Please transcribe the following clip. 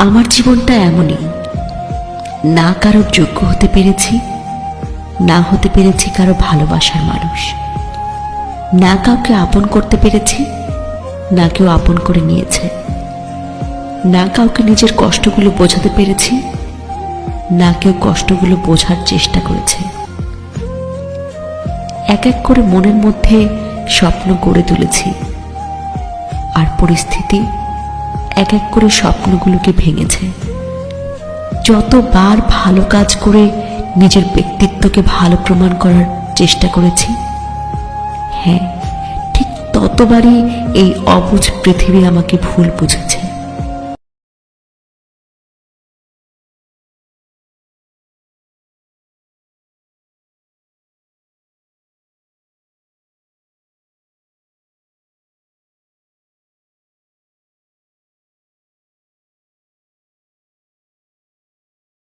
আমার জীবনটা এমনই, না কারোর যোগ্য হতে পেরেছি, না হতে পেরেছি কারো ভালোবাসার মানুষ, না কাউকে আপন করতে পেরেছি, না কেউ আপন করে নিয়েছে, না কাউকে নিজের কষ্টগুলো বোঝাতে পেরেছি, না কেউ কষ্টগুলো বোঝার চেষ্টা করেছে। এক এক করে মনের মধ্যে স্বপ্ন গড়ে তুলেছি, আর পরিস্থিতি এক এক করে স্বপ্নগুলোকে ভেঙেছে। যতবার ভালো কাজ করে নিজের ব্যক্তিত্বকে ভালো প্রমাণ করার চেষ্টা করেছি, হ্যাঁ, ঠিক ততবারই এই অবুঝ পৃথিবী আমাকে ভুল বুঝেছে।